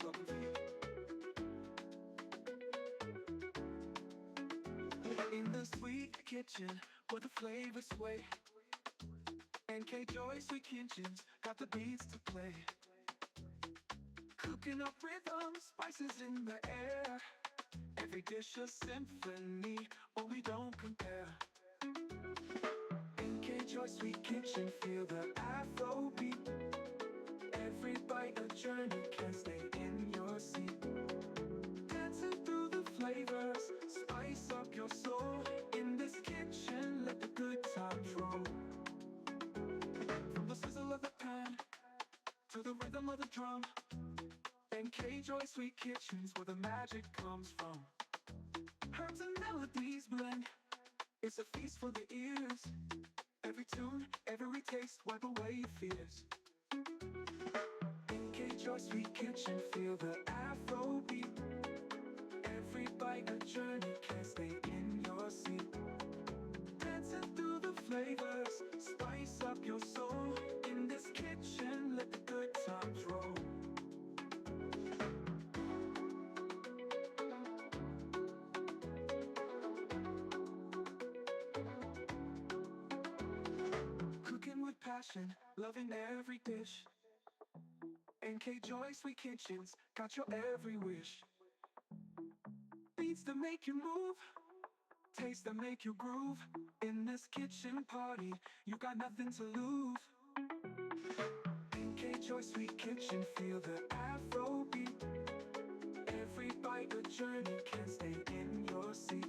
something for you. In the sweet kitchen, where the flavors sway, NK Joy Sweet Kitchens got the beats to play. Cooking up rhythm, spices in the air. Every dish a symphony, oh we don't compare. NK Joy Sweet Kitchen, feel the Afro beat. Every bite a journey, can stay in your seat. Dancing through the flavors, spice up your soul. In this kitchen, let the good times roll. From the sizzle of the pan to the rhythm of the drum, NK Joy Sweet Kitchens, where the magic comes from. Herbs and melodies blend, it's a feast for the ears. Every tune, every taste, wipe away your fears. NK Joy Sweet Kitchen, feel the Afro beat. Every bite a journey, can stay in your seat. Dancing through the flavors, spice up your soul. In this kitchen, let the good times roll. Cooking with passion, loving every dish. NK Joy Sweet Kitchens got your every wish. Beats that make you move, taste that make you groove. In this kitchen party, you got nothing to lose. NK Joy Sweet Kitchen, feel the Afro beat. Every bite a journey, can stay in your seat.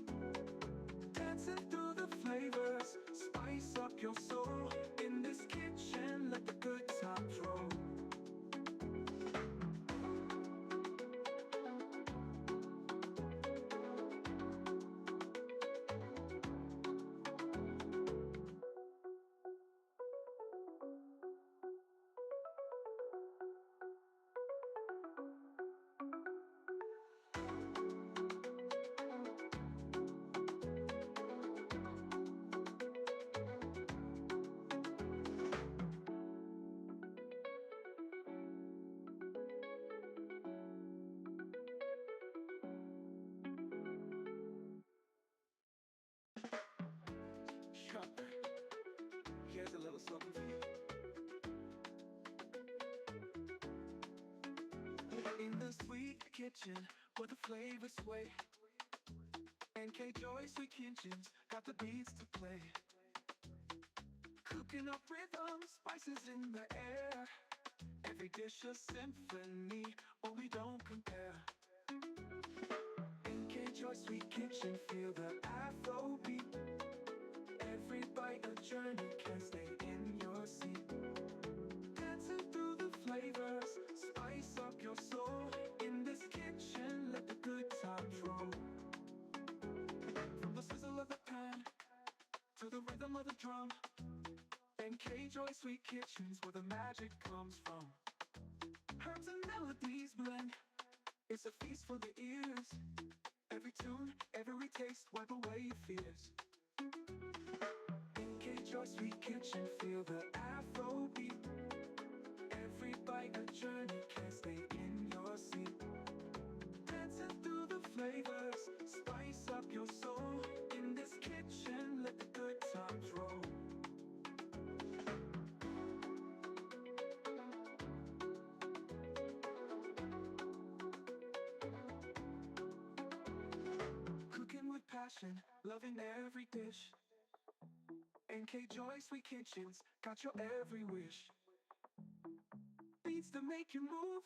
Dancing through the flavors, spice up your soul. In this kitchen, let the good times roll. Here's a little something for you. In the sweet kitchen, where the flavors sway, NK Joy Sweet Kitchens got the beats to play. Cooking up rhythm, spices in the air. Every dish a symphony, oh we don't compare. NK Joy Sweet Kitchen, feel the Afro beat. Every bite a journey, can stay in your seat. Dancing through the flavors, spice up your soul. In this kitchen, let the good times roll. From the sizzle of the pan to the rhythm of the drum, NK Joy Sweet Kitchens, where the magic comes from. Herbs and melodies blend, it's a feast for the ears. Every tune, every taste, wipe away your fears. NK Joy Sweet Kitchen, feel the Afro beat. Every bite a journey, can stay in your seat. Dancing through the flavors, spice up your soul. In this kitchen, let the good times roll. Cooking with passion, loving every dish. NK Joy Sweet Kitchens got your every wish. Beats that make you move,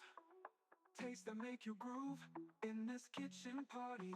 taste that make you groove. In this kitchen party,